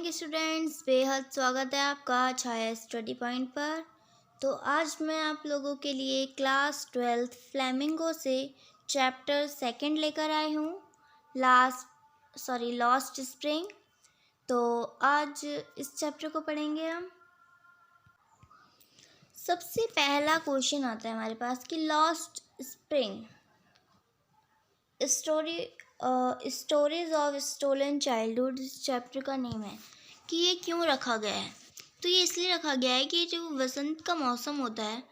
Morning students, बेहद स्वागत है आपका छाया स्टडी पॉइंट पर। तो आज मैं आप लोगों के लिए क्लास 12 फ्लेमिंगो से चैप्टर 2 लेकर आई हूँ, लॉस्ट स्प्रिंग। तो आज इस चैप्टर को पढ़ेंगे हम। सबसे पहला क्वेश्चन आता है हमारे पास कि lost spring stories of stolen childhood इस चैप्टर का नेम है। कि ये क्यों रखा गया है? तो ये इसलिए रखा गया है कि जो वसंत का मौसम होता है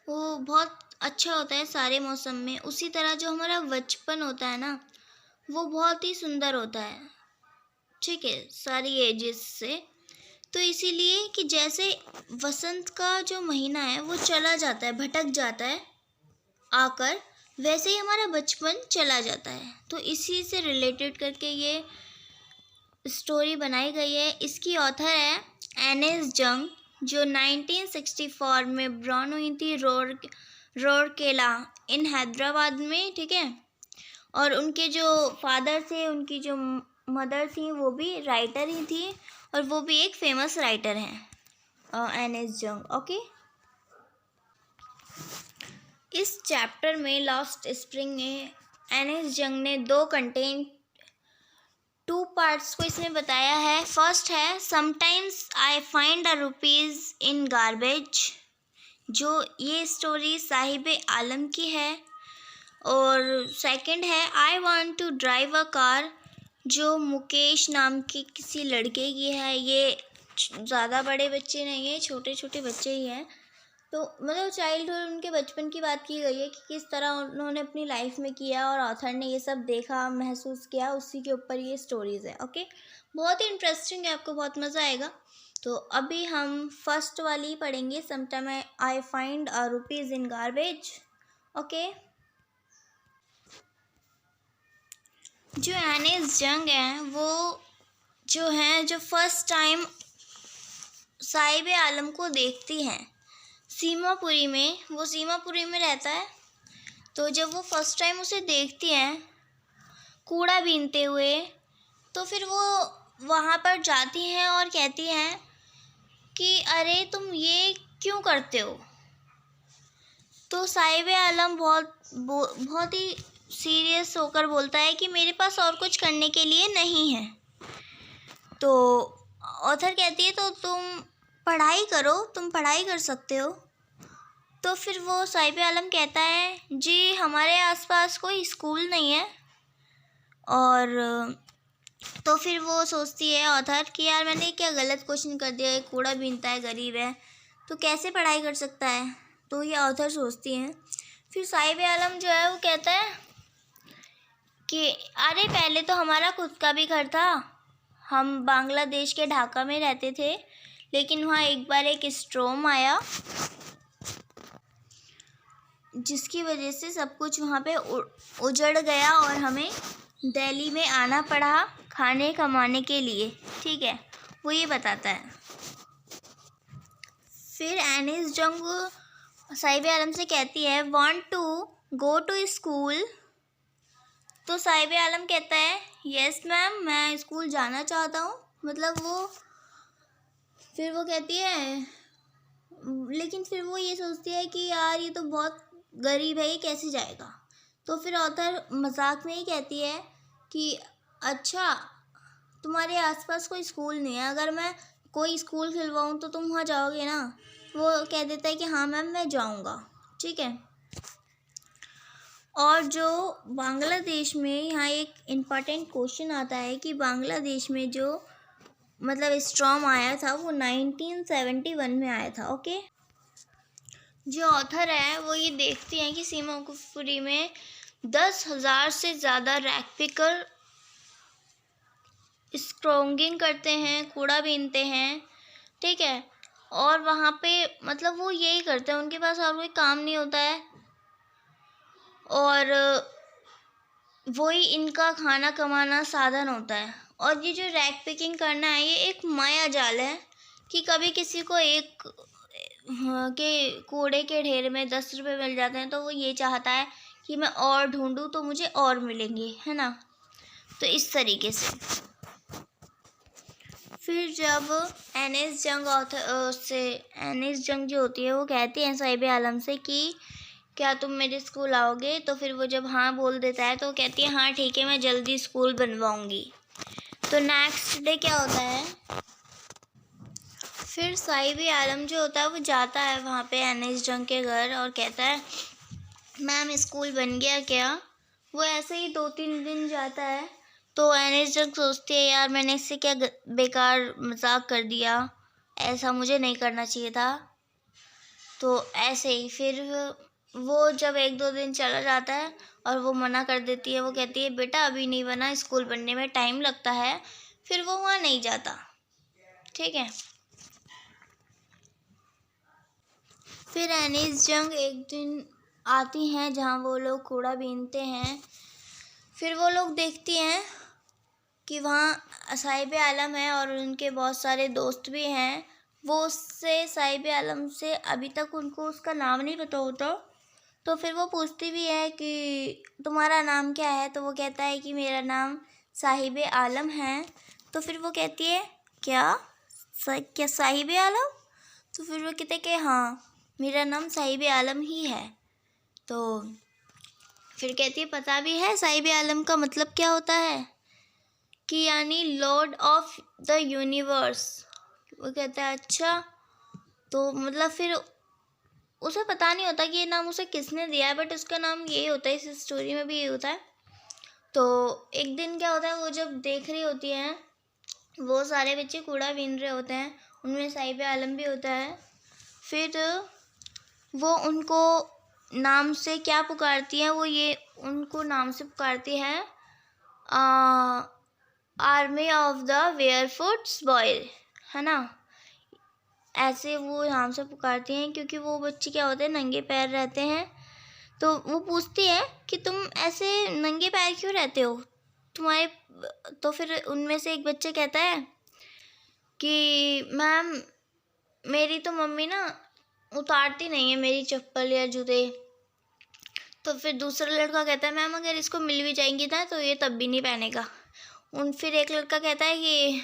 वो बहुत अच्छा होता है सारे मौसम में। उसी तरह जो हमारा बचपन होता है ना, वो बहुत ही सुंदर होता है, ठीक है, सारी एजेस से। तो इसीलिए कि जैसे वसंत का जो महीना है वो चला जाता है, भटक जाता है आकर, वैसे ही हमारा बचपन चला जाता है। तो इसी से रिलेटेड करके ये स्टोरी बनाई गई है। इसकी ऑथर है एनिस जंग, जो 1964 में बॉर्न हुई थी रोरकेला इन हैदराबाद में, ठीक है। और उनके जो फादर थे, उनकी जो मदर थी, वो भी राइटर ही थी और वो भी एक फेमस राइटर हैं, एनिस जंग, ओके। इस चैप्टर में लॉस्ट स्प्रिंग में एनिस जंग ने टू पार्ट्स को इसमें बताया है। फर्स्ट है sometimes I find a rupees in garbage, जो ये स्टोरी साहिब आलम की है। और सेकंड है I want to drive a car, जो मुकेश नाम की किसी लड़के की है। ये ज़्यादा बड़े बच्चे नहीं हैं, छोटे छोटे बच्चे ही हैं। तो मतलब चाइल्डहुड, उनके बचपन की बात की गई है कि किस तरह उन्होंने अपनी लाइफ में किया और ऑथर ने ये सब देखा, महसूस किया, उसी के ऊपर ये स्टोरीज़ है, ओके। बहुत ही इंटरेस्टिंग है, आपको बहुत मज़ा आएगा। तो अभी हम फर्स्ट वाली पढ़ेंगे, sometime I find a rupees in garbage, okay. जो एनिस जंग है वो जो फर्स्ट टाइम साहिब आलम को देखती हैं सीमापुरी में, वो सीमापुरी में रहता है। तो जब वो फर्स्ट टाइम उसे देखती हैं कूड़ा बीनते हुए, तो फिर वो वहाँ पर जाती हैं और कहती हैं कि अरे तुम ये क्यों करते हो? तो साहिब आलम बहुत ही सीरियस होकर बोलता है कि मेरे पास और कुछ करने के लिए नहीं है। तो ऑथर कहती है तो तुम पढ़ाई करो, तुम पढ़ाई कर सकते हो। तो फिर वो साहिब आलम कहता है जी हमारे आसपास कोई स्कूल नहीं है। और तो फिर वो सोचती है ऑथर कि यार मैंने क्या गलत क्वेश्चन कर दिया है, कूड़ा बीनता है, गरीब है, तो कैसे पढ़ाई कर सकता है? तो ये ऑथर सोचती हैं। फिर साहिब आलम जो है वो कहता है कि अरे पहले तो हमारा खुद का भी घर था, हम बांग्लादेश के ढाका में रहते थे, लेकिन वहाँ एक बार एक स्ट्रॉम आया जिसकी वजह से सब कुछ वहाँ पे उजड़ गया और हमें दिल्ली में आना पड़ा खाने कमाने के लिए, ठीक है। वो ये बताता है। फिर एनिस जंग साहिब आलम से कहती है want to go to school. तो साहिब आलम कहता है यस मैम, मैं स्कूल जाना चाहता हूँ। मतलब फिर वो कहती है, लेकिन फिर वो ये सोचती है कि यार ये तो बहुत गरीब है, ये कैसे जाएगा? तो फिर ऑथर मजाक में ही कहती है कि अच्छा तुम्हारे आसपास कोई स्कूल नहीं है, अगर मैं कोई स्कूल खिलवाऊँ तो तुम वहाँ जाओगे ना? वो कह देता है कि हाँ मैम मैं जाऊँगा, ठीक है। और जो बांग्लादेश में, यहाँ एक इम्पॉर्टेंट क्वेश्चन आता है कि बांग्लादेश में जो मतलब स्ट्रॉम आया था वो 1971 में आया था, ओके। जो ऑथर है वो ये देखती हैं कि सीमापुरी में 10,000 से ज़्यादा रैक पिकर स्क्रॉन्गिंग करते हैं, कूड़ा बीनते हैं, ठीक है। और वहाँ पे मतलब वो यही करते हैं, उनके पास और कोई काम नहीं होता है और वही इनका खाना कमाना साधन होता है। और ये जो रैक पिकिंग करना है ये एक माया जाल है कि कभी किसी को एक के कूड़े के ढेर में 10 रुपये मिल जाते हैं तो वो ये चाहता है कि मैं और ढूंढूं तो मुझे और मिलेंगे, है ना। तो इस तरीके से फिर जब एनिस जंग एनिस जंग जो होती है वो कहती है साहिब आलम से कि क्या तुम मेरे स्कूल आओगे, तो फिर वो जब हाँ बोल देता है तो वो कहती है हाँ ठीक है, मैं जल्दी स्कूल बनवाऊँगी। तो नेक्स्ट डे क्या होता है, फिर साहिब आलम जो होता है वो जाता है वहाँ पे एनिस जंग के घर और कहता है मैम स्कूल बन गया क्या। वो ऐसे ही 2-3 दिन जाता है तो एनिस जंग सोचती है यार मैंने इससे क्या बेकार मजाक कर दिया, ऐसा मुझे नहीं करना चाहिए था। तो ऐसे ही फिर वो जब 1-2 दिन चला जाता है और वो मना कर देती है, वो कहती है बेटा अभी नहीं बना, स्कूल बनने में टाइम लगता है, फिर वो वहाँ नहीं जाता। ठीक है। फिर एनिस जंग एक दिन आती हैं जहाँ वो लोग कूड़ा बीनते हैं। फिर वो लोग देखती हैं कि वहाँ साहिब आलम है और उनके बहुत सारे दोस्त भी हैं। वो उससे साहिब आलम से अभी तक उनको उसका नाम नहीं पता होता। तो फिर वो पूछती भी है कि तुम्हारा नाम क्या है, तो वो कहता है कि मेरा नाम साहिब आलम है। तो फिर वो कहती है क्या साहिब आलम। तो फिर वो कहते हैं कि हाँ मेरा नाम साहिब आलम ही है। तो फिर कहती है पता भी है साहिब आलम का मतलब क्या होता है, कि यानी लॉर्ड ऑफ द यूनिवर्स। वो कहता है अच्छा। तो मतलब फिर उसे पता नहीं होता कि ये नाम उसे किसने दिया है, बट उसका नाम यही होता है, इस स्टोरी में भी यही होता है। तो एक दिन क्या होता है, वो जब देख रही होती हैं वो सारे बच्चे कूड़ा बीन रहे होते हैं, उनमें साहिब आलम भी होता है। फिर वो उनको नाम से क्या पुकारती है, वो ये उनको नाम से पुकारती है आर्मी ऑफ द वेयरफुट्स बॉय, है ना। ऐसे वो नाम से पुकारती हैं क्योंकि वो बच्चे क्या होते हैं नंगे पैर रहते हैं। तो वो पूछती है कि तुम ऐसे नंगे पैर क्यों रहते हो तुम्हारे। तो फिर उनमें से एक बच्चा कहता है कि मैम मेरी तो मम्मी ना उतारती नहीं है मेरी चप्पल या जूते। तो फिर दूसरा लड़का कहता है मैम अगर इसको मिल भी जाएंगी ना तो ये तब भी नहीं पहनेगा। फिर एक लड़का कहता है कि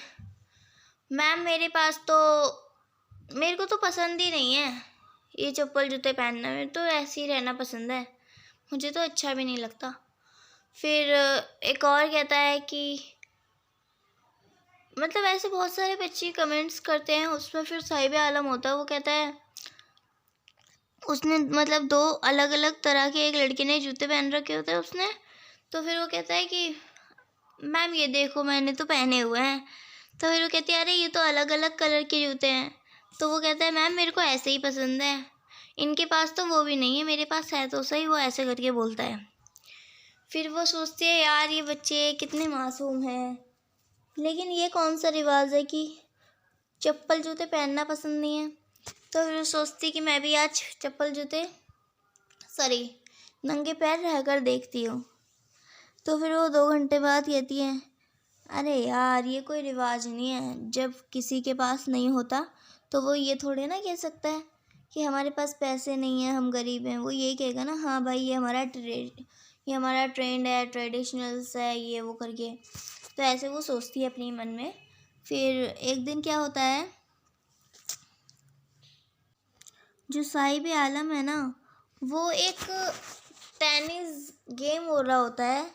मैम मेरे को तो पसंद ही नहीं है ये चप्पल जूते पहनना, में तो ऐसे ही रहना पसंद है, मुझे तो अच्छा भी नहीं लगता। फिर एक और कहता है कि मतलब ऐसे बहुत सारे बच्चे कमेंट्स करते हैं। उसमें फिर साहिब आलम होता है, वो कहता है उसने मतलब 2 अलग अलग तरह के एक लड़के ने जूते पहन रखे होते हैं उसने। तो फिर वो कहता है कि मैम ये देखो मैंने तो पहने हुए हैं। तो फिर वो कहती है अरे ये तो अलग अलग कलर के जूते हैं। तो वो कहता है मैम मेरे को ऐसे ही पसंद है, इनके पास तो वो भी नहीं है, मेरे पास है तो सही। वो ऐसे करके बोलता है। फिर वो सोचती है यार ये बच्चे कितने मासूम हैं, लेकिन ये कौन सा रिवाज है कि चप्पल जूते पहनना पसंद नहीं है। तो फिर वो सोचती कि मैं भी आज नंगे पैर रहकर देखती हूँ। तो फिर वो 2 घंटे बाद कहती है अरे यार ये कोई रिवाज नहीं है, जब किसी के पास नहीं होता तो वो ये थोड़े ना कह सकता है कि हमारे पास पैसे नहीं है, हम गरीब हैं। वो ये कहेगा ना हाँ भाई ये हमारा ट्रेंड है, ट्रेडिशनल्स है, ये वो करके। तो ऐसे वो सोचती है अपने मन में। फिर एक दिन क्या होता है, जो साहिब आलम है ना वो एक टेनिस गेम हो रहा होता है,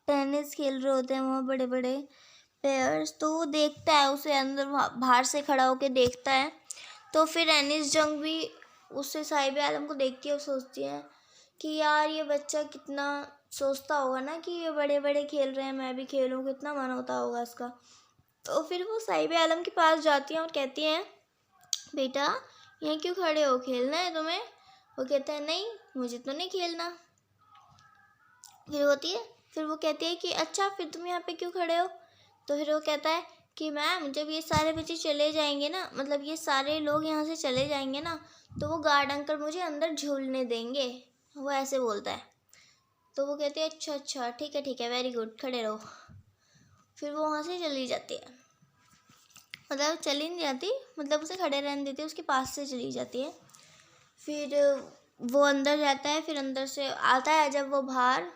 टेनिस खेल रहे होते हैं वहाँ बड़े बड़े प्लेयर्स। तो वो देखता है उसे, अंदर बाहर से खड़ा होकर देखता है। तो फिर एनिस जंग भी उससे साहिब आलम को देखती है और सोचती है कि यार ये बच्चा कितना सोचता होगा ना कि ये बड़े बड़े खेल रहे हैं, मैं भी खेलूँ, कितना मन होता होगा इसका। तो फिर वो साहिब आलम के पास जाती हैं और कहती हैं बेटा यहाँ क्यों खड़े हो, खेलना है तुम्हें। वो कहता है नहीं मुझे तो नहीं खेलना। फिर वो कहती है कि अच्छा फिर तुम यहाँ पे क्यों खड़े हो। तो फिर वो कहता है कि मैम जब ये सारे बच्चे चले जाएंगे ना, मतलब ये सारे लोग यहाँ से चले जाएंगे ना, तो वो गार्ड अंकल मुझे अंदर झूलने देंगे। वो ऐसे बोलता है। तो वो कहती है अच्छा ठीक है वेरी गुड, खड़े रहो। फिर वो वहाँ से चली जाती है, मतलब चली नहीं जाती, मतलब उसे खड़े रहने देती है, उसके पास से चली जाती है। फिर वो अंदर जाता है, फिर अंदर से आता है जब वो बाहर,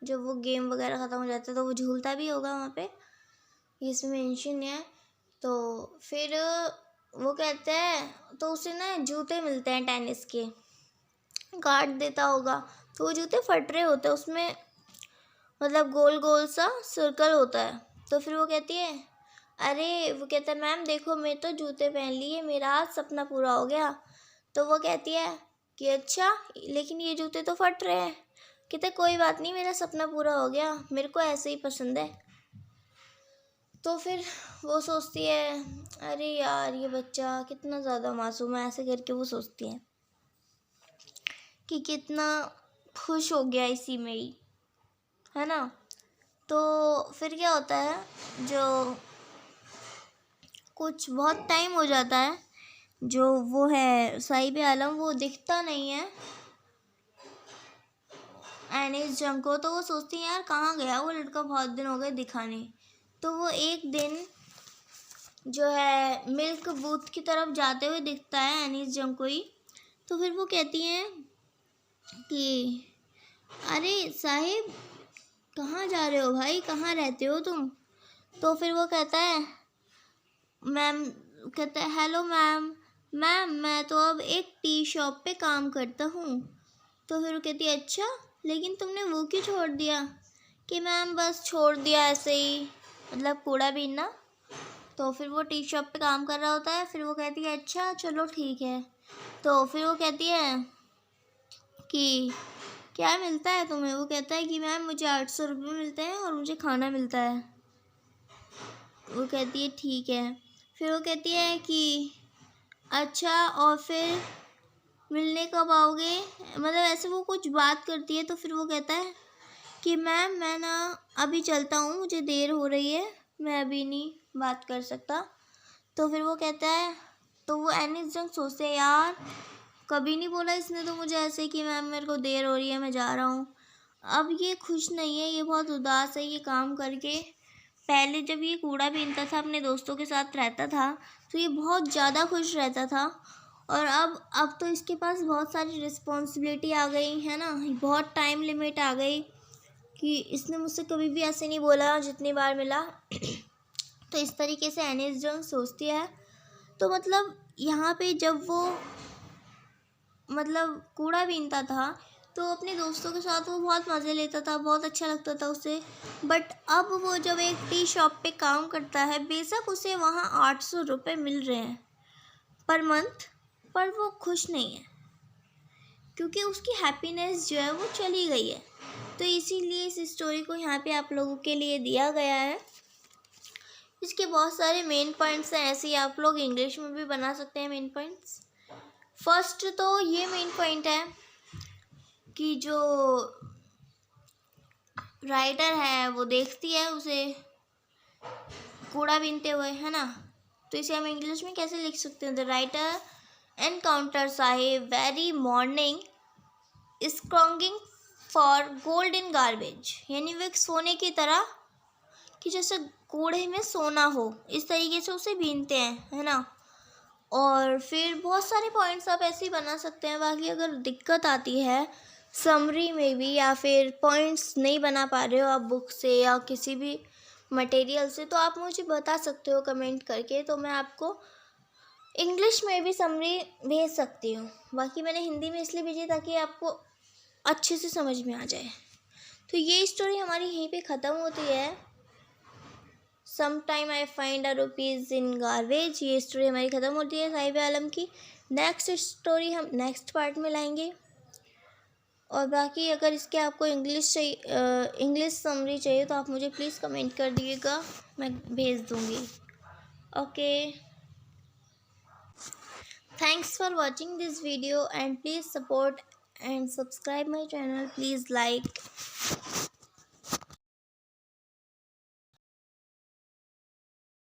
जब वो गेम वगैरह ख़त्म हो जाता है तो वो झूलता भी होगा वहाँ पे, इसमें मेंशन है। तो फिर वो कहते हैं, तो उसे ना जूते मिलते हैं टेनिस के, काट देता होगा, तो वो जूते फट रहे होते हैं, उसमें मतलब गोल गोल सा सर्कल होता है। तो फिर वो कहती है, अरे वो कहता है, मैम देखो मैं तो जूते पहन लिए, मेरा आज सपना पूरा हो गया। तो वो कहती है कि अच्छा, लेकिन ये जूते तो फट रहे हैं। कहते कोई बात नहीं, मेरा सपना पूरा हो गया, मेरे को ऐसे ही पसंद है। तो फिर वो सोचती है, अरे यार ये बच्चा कितना ज़्यादा मासूम है, ऐसे करके वो सोचती है कि कितना खुश हो गया इसी में ही, है ना। तो फिर क्या होता है, जो कुछ बहुत टाइम हो जाता है, जो वो है साहिब आलम, वो दिखता नहीं है एनिस जंग को। तो वो सोचती है यार कहाँ गया वो लड़का, बहुत दिन हो गए दिखा नहीं। तो वो एक दिन जो है मिल्क बूथ की तरफ जाते हुए दिखता है एनिस जंग को ही। तो फिर वो कहती हैं कि अरे साहिब कहाँ जा रहे हो भाई, कहाँ रहते हो तुम। तो फिर वो कहता है, मैम कहता है, हेलो मैम, मैं तो अब एक टी शॉप पे काम करता हूँ। तो फिर वो कहती है, अच्छा लेकिन तुमने वो क्यों छोड़ दिया। कि मैम बस छोड़ दिया ऐसे ही, मतलब कूड़ा बीनना। तो फिर वो टी शॉप पे काम कर रहा होता है। फिर वो कहती है, अच्छा चलो ठीक है। तो फिर वो कहती है कि क्या मिलता है तुम्हें। वो कहता है कि मैम मुझे 800 रुपये मिलते हैं और मुझे खाना मिलता है। वो कहती है ठीक है। फिर वो कहती है कि अच्छा और फिर मिलने कब आओगे, मतलब ऐसे वो कुछ बात करती है। तो फिर वो कहता है कि मैम मैं ना अभी चलता हूँ, मुझे देर हो रही है, मैं अभी नहीं बात कर सकता। तो फिर वो कहता है, तो वो एनिस जंग सोचते हैं यार कभी नहीं बोला इसने तो मुझे ऐसे कि मैम मेरे को देर हो रही है, मैं जा रहा हूँ। अब ये खुश नहीं है, ये बहुत उदास है ये काम करके। पहले जब ये कूड़ा बीनता था, अपने दोस्तों के साथ रहता था, तो ये बहुत ज़्यादा खुश रहता था। और अब तो इसके पास बहुत सारी रिस्पॉन्सिबिलिटी आ गई है ना, बहुत टाइम लिमिट आ गई कि इसने मुझसे कभी भी ऐसे नहीं बोला जितनी बार मिला। तो इस तरीके से एनिस जंग सोचती है। तो मतलब यहाँ पे जब वो मतलब कूड़ा बीनता था, तो अपने दोस्तों के साथ वो बहुत मज़े लेता था, बहुत अच्छा लगता था उसे। बट अब वो जब एक टी शॉप पे काम करता है, बेशक उसे वहाँ 800 रुपये मिल रहे हैं पर मंथ, पर वो खुश नहीं है क्योंकि उसकी हैप्पीनेस जो है वो चली गई है। तो इसीलिए इस स्टोरी को यहाँ पे आप लोगों के लिए दिया गया है। इसके बहुत सारे मेन पॉइंट्स हैं, ऐसे ही आप लोग इंग्लिश में भी बना सकते हैं मेन पॉइंट्स। फर्स्ट तो ये मेन पॉइंट है कि जो राइटर है वो देखती है उसे कूड़ा बीनते हुए, है ना। तो इसे हम इंग्लिश में कैसे लिख सकते हैं, द राइटर एनकाउंटर साहिब very morning scrounging for gold in garbage, यानी वो एक सोने की तरह कि जैसे कूड़े में सोना हो, इस तरीके से उसे बीनते हैं, है ना। और फिर बहुत सारे पॉइंट्स आप ऐसे ही बना सकते हैं। बाकी अगर दिक्कत आती है समरी में भी, या फिर पॉइंट्स नहीं बना पा रहे हो आप बुक से या किसी भी मटेरियल से, तो आप मुझे बता सकते हो कमेंट करके, तो मैं आपको इंग्लिश में भी समरी भेज सकती हूँ। बाकी मैंने हिंदी में इसलिए भेजी ताकि आपको अच्छे से समझ में आ जाए। तो ये स्टोरी हमारी यहीं पे ख़त्म होती है। Sometime I find a rupees in garbage, ये स्टोरी हमारी ख़त्म होती है साहिब आलम की। नेक्स्ट स्टोरी हम नेक्स्ट पार्ट में लाएंगे। और बाकी अगर इसके आपको इंग्लिश चाहिए, इंग्लिश समरी चाहिए, तो आप मुझे प्लीज़ कमेंट कर दिएगा, मैं भेज दूँगी। Okay, thanks for watching this video and please support and subscribe my channel. Please like